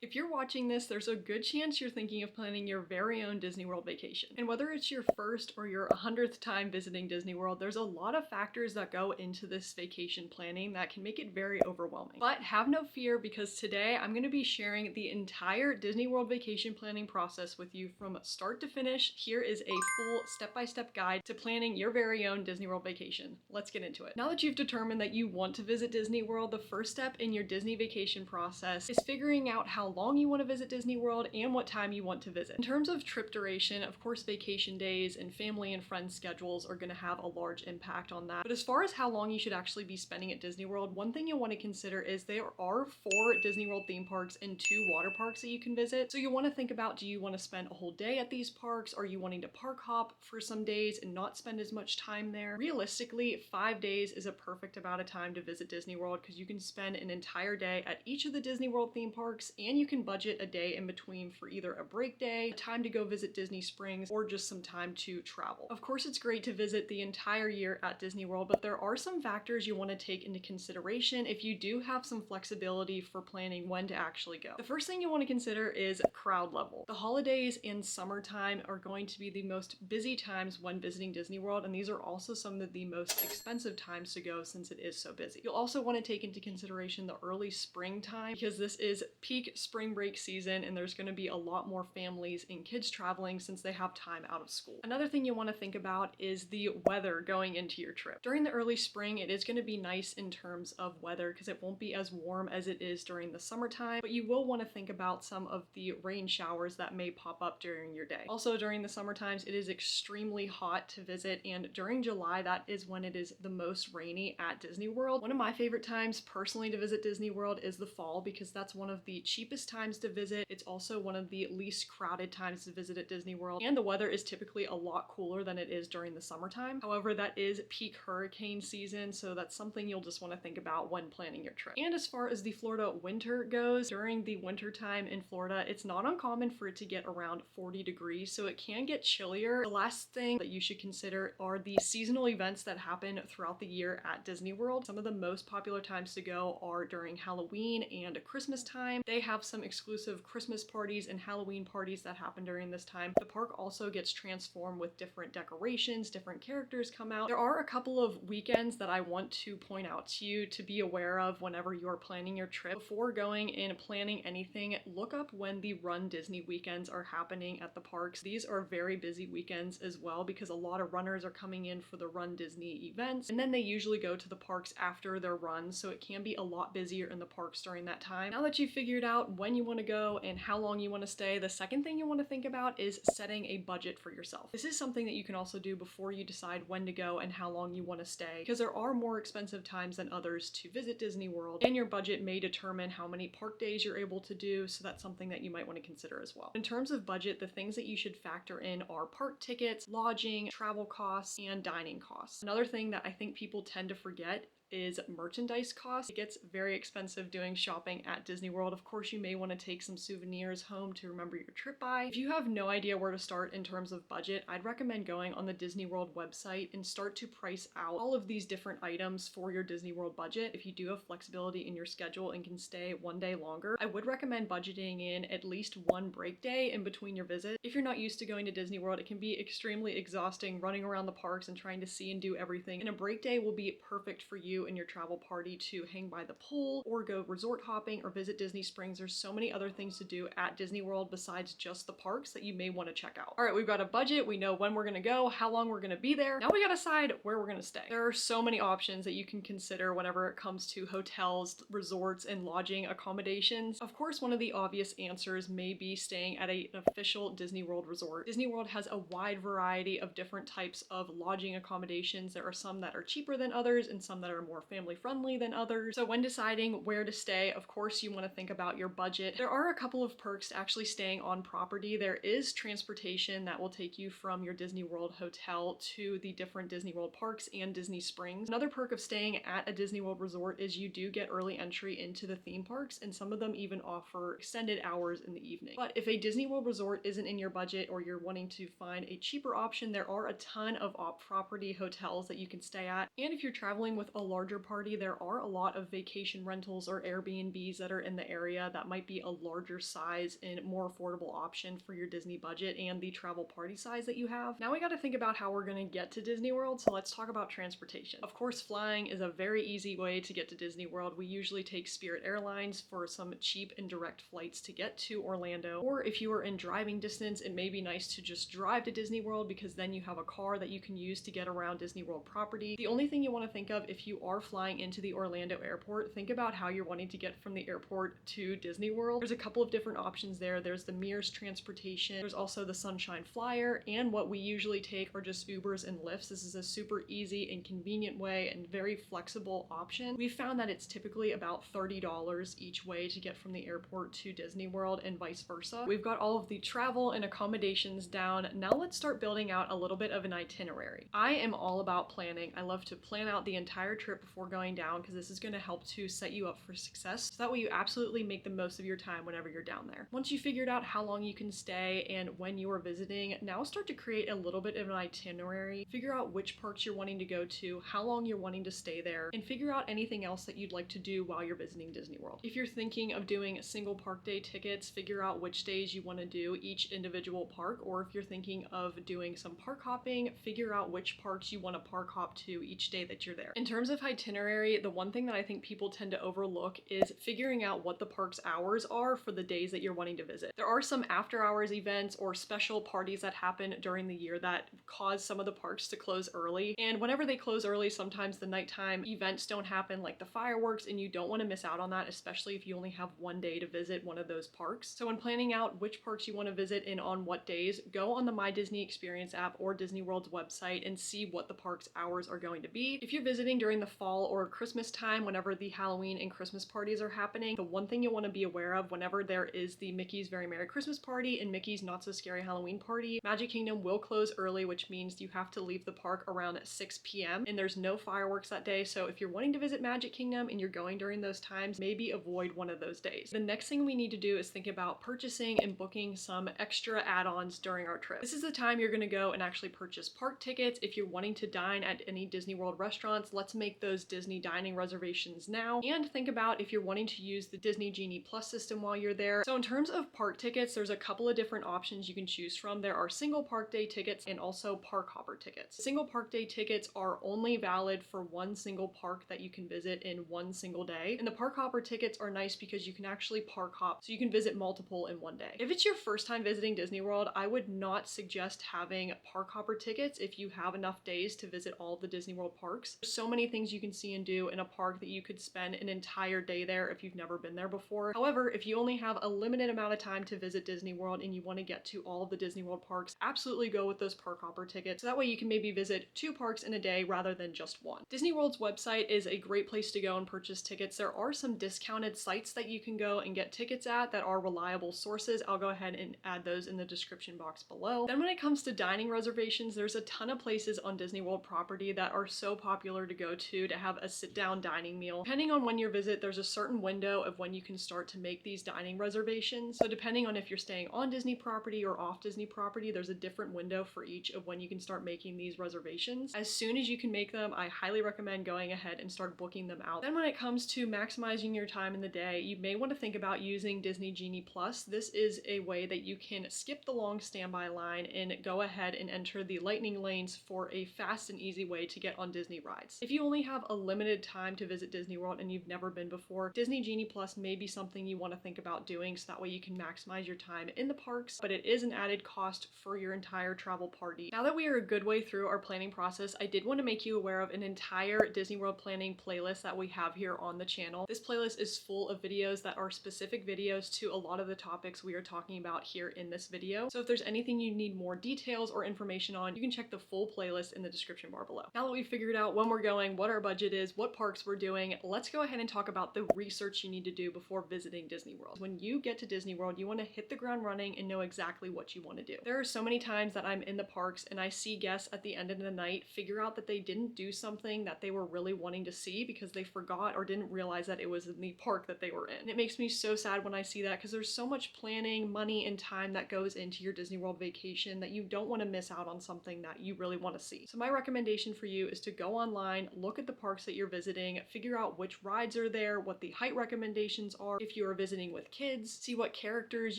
If you're watching this, there's a good chance you're thinking of planning your very own Disney World vacation. And whether it's your first or your 100th time visiting Disney World, there's a lot of factors that go into this vacation planning that can make it very overwhelming. But have no fear, because today I'm going to be sharing the entire Disney World vacation planning process with you from start to finish. Here is a full step-by-step guide to planning your very own Disney World vacation. Let's get into it. Now that you've determined that you want to visit Disney World, the first step in your Disney vacation process is figuring out how long you want to visit Disney World and what time you want to visit. In terms of trip duration, of course, vacation days and family and friends schedules are going to have a large impact on that. But as far as how long you should actually be spending at Disney World, one thing you'll want to consider is there are 4 Disney World theme parks and 2 water parks that you can visit. So you want to think about, do you want to spend a whole day at these parks? Are you wanting to park hop for some days and not spend as much time there? Realistically, 5 days is a perfect amount of time to visit Disney World, because you can spend an entire day at each of the Disney World theme parks, and you can budget a day in between for either a break day, time to go visit Disney Springs, or just some time to travel. Of course, it's great to visit the entire year at Disney World, but there are some factors you want to take into consideration if you do have some flexibility for planning when to actually go. The first thing you want to consider is crowd level. The holidays and summertime are going to be the most busy times when visiting Disney World, and these are also some of the most expensive times to go since it is so busy. You'll also want to take into consideration the early springtime, because this is peak spring break season and there's going to be a lot more families and kids traveling since they have time out of school. Another thing you want to think about is the weather going into your trip. During the early spring, it is going to be nice in terms of weather because it won't be as warm as it is during the summertime, but you will want to think about some of the rain showers that may pop up during your day. Also, during the summer times, it is extremely hot to visit, and during July, that is when it is the most rainy at Disney World. One of my favorite times personally to visit Disney World is the fall, because that's one of the cheapest times to visit. It's also one of the least crowded times to visit at Disney World, and the weather is typically a lot cooler than it is during the summertime. However, that is peak hurricane season, so that's something you'll just want to think about when planning your trip. And as far as the Florida winter goes, during the winter time in Florida, it's not uncommon for it to get around 40 degrees, so it can get chillier. The last thing that you should consider are the seasonal events that happen throughout the year at Disney World. Some of the most popular times to go are during Halloween and Christmas time. They have some exclusive Christmas parties and Halloween parties that happen during this time. The park also gets transformed with different decorations, different characters come out. There are a couple of weekends that I want to point out to you to be aware of whenever you're planning your trip. Before going and planning anything, look up when the Run Disney weekends are happening at the parks. These are very busy weekends as well, because a lot of runners are coming in for the Run Disney events, and then they usually go to the parks after their runs, so it can be a lot busier in the parks during that time. Now that you've figured out when you want to go and how long you want to stay, the second thing you want to think about is setting a budget for yourself. This is something that you can also do before you decide when to go and how long you want to stay, because there are more expensive times than others to visit Disney World, and your budget may determine how many park days you're able to do, so that's something that you might want to consider as well. In terms of budget, the things that you should factor in are park tickets, lodging, travel costs, and dining costs. Another thing that I think people tend to forget is merchandise costs. It gets very expensive doing shopping at Disney World. Of course, you may want to take some souvenirs home to remember your trip by. If you have no idea where to start in terms of budget, I'd recommend going on the Disney World website and start to price out all of these different items for your Disney World budget. If you do have flexibility in your schedule and can stay one day longer, I would recommend budgeting in at least one break day in between your visit. If you're not used to going to Disney World, it can be extremely exhausting running around the parks and trying to see and do everything, and a break day will be perfect for you and your travel party to hang by the pool or go resort hopping or visit Disney Springs. There's so many other things to do at Disney World besides just the parks that you may want to check out. All right, we've got a budget. We know when we're going to go, how long we're going to be there. Now we got to decide where we're going to stay. There are so many options that you can consider whenever it comes to hotels, resorts, and lodging accommodations. Of course, one of the obvious answers may be staying at an official Disney World resort. Disney World has a wide variety of different types of lodging accommodations. There are some that are cheaper than others and some that are more family friendly than others. So when deciding where to stay, of course you want to think about your budget. There are a couple of perks to actually staying on property. There is transportation that will take you from your Disney World hotel to the different Disney World parks and Disney Springs. Another perk of staying at a Disney World resort is you do get early entry into the theme parks, and some of them even offer extended hours in the evening. But if a Disney World resort isn't in your budget, or you're wanting to find a cheaper option, there are a ton of off-property hotels that you can stay at. And if you're traveling with a large larger party, there are a lot of vacation rentals or Airbnbs that are in the area that might be a larger size and more affordable option for your Disney budget and the travel party size that you have. Now we got to think about how we're going to get to Disney World, so let's talk about transportation. Of course, flying is a very easy way to get to Disney World. We usually take Spirit Airlines for some cheap and direct flights to get to Orlando, or if you are in driving distance, it may be nice to just drive to Disney World because then you have a car that you can use to get around Disney World property. The only thing you want to think of if you are flying into the Orlando airport, think about how you're wanting to get from the airport to Disney World. There's a couple of different options there. There's the Mears transportation, there's also the Sunshine Flyer, and what we usually take are just Ubers and Lyfts. This is a super easy and convenient way and very flexible option. We've found that it's typically about $30 each way to get from the airport to Disney World and vice versa. We've got all of the travel and accommodations down. Now let's start building out a little bit of an itinerary. I am all about planning. I love to plan out the entire trip before going down because this is going to help to set you up for success. So that way you absolutely make the most of your time whenever you're down there. Once you figured out how long you can stay and when you are visiting, now start to create a little bit of an itinerary. Figure out which parks you're wanting to go to, how long you're wanting to stay there, and figure out anything else that you'd like to do while you're visiting Disney World. If you're thinking of doing single park day tickets, figure out which days you want to do each individual park, or if you're thinking of doing some park hopping, figure out which parks you want to park hop to each day that you're there. In terms of itinerary, the one thing that I think people tend to overlook is figuring out what the park's hours are for the days that you're wanting to visit. There are some after hours events or special parties that happen during the year that cause some of the parks to close early, and whenever they close early, sometimes the nighttime events don't happen like the fireworks, and you don't want to miss out on that, especially if you only have one day to visit one of those parks. So when planning out which parks you want to visit and on what days, go on the My Disney Experience app or Disney World's website and see what the park's hours are going to be. If you're visiting during the fall or Christmas time, whenever the Halloween and Christmas parties are happening, the one thing you want to be aware of whenever there is the Mickey's Very Merry Christmas Party and Mickey's Not So Scary Halloween Party, Magic Kingdom will close early, which means you have to leave the park around 6 p.m. and there's no fireworks that day. So if you're wanting to visit Magic Kingdom and you're going during those times, maybe avoid one of those days. The next thing we need to do is think about purchasing and booking some extra add-ons during our trip. This is the time you're going to go and actually purchase park tickets. If you're wanting to dine at any Disney World restaurants, let's make those Disney dining reservations now, and think about if you're wanting to use the Disney Genie Plus system while you're there. So in terms of park tickets, there's a couple of different options you can choose from. There are single park day tickets and also park hopper tickets. Single park day tickets are only valid for one single park that you can visit in one single day, and the park hopper tickets are nice because you can actually park hop, so you can visit multiple in one day. If it's your first time visiting Disney World, I would not suggest having park hopper tickets if you have enough days to visit all of the Disney World parks. There's so many things you can see and do in a park that you could spend an entire day there if you've never been there before. However, if you only have a limited amount of time to visit Disney World and you want to get to all of the Disney World parks, absolutely go with those park hopper tickets. So that way you can maybe visit 2 parks in a day rather than just one. Disney World's website is a great place to go and purchase tickets. There are some discounted sites that you can go and get tickets at that are reliable sources. I'll go ahead and add those in the description box below. Then when it comes to dining reservations, there's a ton of places on Disney World property that are so popular to go to have a sit-down dining meal. Depending on when you visit, there's a certain window of when you can start to make these dining reservations. So depending on if you're staying on Disney property or off Disney property, there's a different window for each of when you can start making these reservations. As soon as you can make them, I highly recommend going ahead and start booking them out. Then when it comes to maximizing your time in the day, you may want to think about using Disney Genie Plus. This is a way that you can skip the long standby line and go ahead and enter the lightning lanes for a fast and easy way to get on Disney rides. If you only have a limited time to visit Disney World and you've never been before, Disney Genie Plus may be something you want to think about doing, so that way you can maximize your time in the parks, but it is an added cost for your entire travel party. Now that we are a good way through our planning process, I did want to make you aware of an entire Disney World planning playlist that we have here on the channel. This playlist is full of videos that are specific videos to a lot of the topics we are talking about here in this video. So if there's anything you need more details or information on, you can check the full playlist in the description bar below. Now that we've figured out when we're going, what our budget is, what parks we're doing, let's go ahead and talk about the research you need to do before visiting Disney World. When you get to Disney World, you want to hit the ground running and know exactly what you want to do. There are so many times that I'm in the parks and I see guests at the end of the night figure out that they didn't do something that they were really wanting to see because they forgot or didn't realize that it was in the park that they were in. And it makes me so sad when I see that, because there's so much planning, money, and time that goes into your Disney World vacation that you don't want to miss out on something that you really want to see. So my recommendation for you is to go online, look at the parks that you're visiting, figure out which rides are there, what the height recommendations are, if you are visiting with kids, see what characters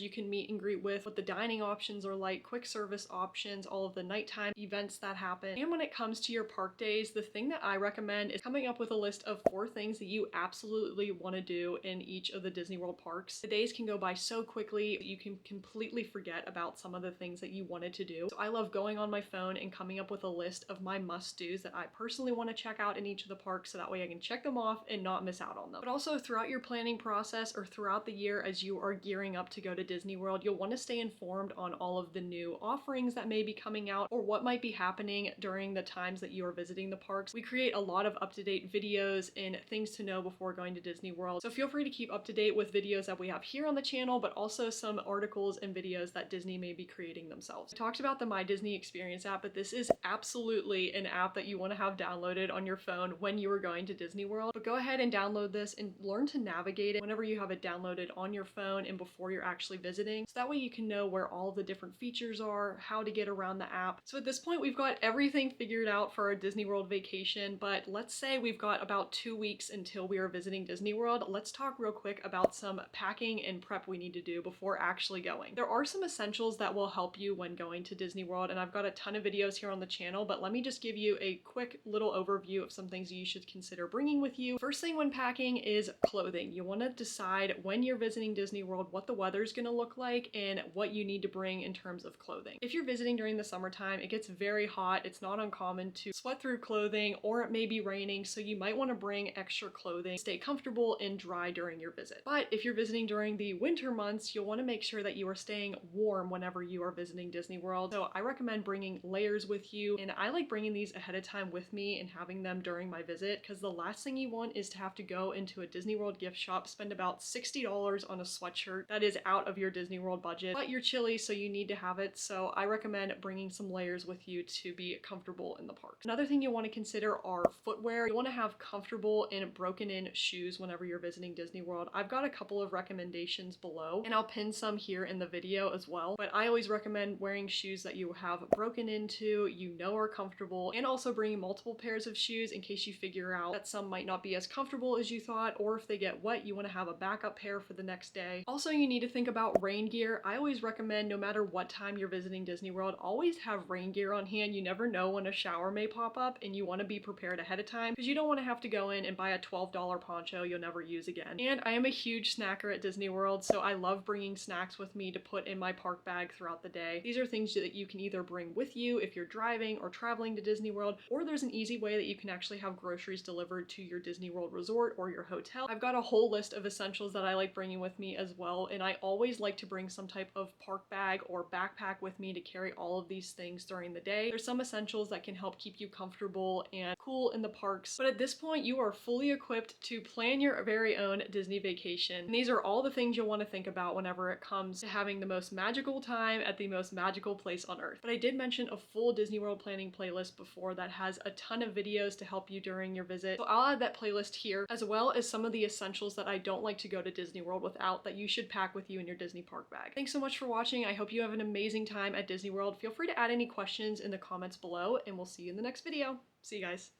you can meet and greet with, what the dining options are like, quick service options, all of the nighttime events that happen. And when it comes to your park days, the thing that I recommend is coming up with a list of 4 things that you absolutely want to do in each of the Disney World parks. The days can go by so quickly, you can completely forget about some of the things that you wanted to do. So I love going on my phone and coming up with a list of my must-dos that I personally want to check out in each of the parks, so that way I can check them off and not miss out on them. But also throughout your planning process or throughout the year as you are gearing up to go to Disney World, you'll want to stay informed on all of the new offerings that may be coming out or what might be happening during the times that you are visiting the parks. We create a lot of up-to-date videos and things to know before going to Disney World, so feel free to keep up to date with videos that we have here on the channel, but also some articles and videos that Disney may be creating themselves. I talked about the My Disney Experience app, but this is absolutely an app that you want to have downloaded on your phone when you are going to Disney World. But go ahead and download this and learn to navigate it whenever you have it downloaded on your phone and before you're actually visiting, so that way you can know where all the different features are, how to get around the app. So at this point, we've got everything figured out for our Disney World vacation, but let's say we've got about 2 weeks until we are visiting Disney World. Let's talk real quick about some packing and prep we need to do before actually going. There are some essentials that will help you when going to Disney World, and I've got a ton of videos here on the channel, but let me just give you a quick little overview of some things you should consider bringing with you. First thing when packing is clothing. You want to decide when you're visiting Disney World what the weather's going to look like and what you need to bring in terms of clothing. If you're visiting during the summertime, it gets very hot. It's not uncommon to sweat through clothing, or it may be raining, so you might want to bring extra clothing, stay comfortable and dry during your visit. But if you're visiting during the winter months, you'll want to make sure that you are staying warm whenever you are visiting Disney World. So I recommend bringing layers with you, and I like bringing these ahead of time with me and having them during my visit, because the last thing you want is to have to go into a Disney World gift shop, spend about $60 on a sweatshirt that is out of your Disney World budget, but you're chilly, so you need to have it. So I recommend bringing some layers with you to be comfortable in the park. Another thing you want to consider are footwear. You want to have comfortable and broken in shoes whenever you're visiting Disney World. I've got a couple of recommendations below, and I'll pin some here in the video as well, but I always recommend wearing shoes that you have broken into, you know are comfortable, and also bringing multiple pairs of shoes in case you figure out that some might not be as comfortable as you thought, or if they get wet, you want to have a backup pair for the next day. Also, you need to think about rain gear. I always recommend, no matter what time you're visiting Disney World, always have rain gear on hand. You never know when a shower may pop up, and you want to be prepared ahead of time, because you don't want to have to go in and buy a $12 poncho you'll never use again. And I am a huge snacker at Disney World, so I love bringing snacks with me to put in my park bag throughout the day. These are things that you can either bring with you if you're driving or traveling to Disney World, or there's an easy way that you can actually have groceries delivered to your Disney World resort or your hotel. I've got a whole list of essentials that I like bringing with me as well, and I always like to bring some type of park bag or backpack with me to carry all of these things during the day. There's some essentials that can help keep you comfortable and cool in the parks, but at this point you are fully equipped to plan your very own Disney vacation. And these are all the things you'll want to think about whenever it comes to having the most magical time at the most magical place on earth. But I did mention a full Disney World planning playlist before that has a ton of videos to help you during your visit, so I'll add that playlist here, as well as some of the essentials that I don't like to go to Disney World without that you should pack with you in your Disney park bag. Thanks so much for watching. I hope you have an amazing time at Disney World. Feel free to add any questions in the comments below, and we'll see you in the next video. See you guys.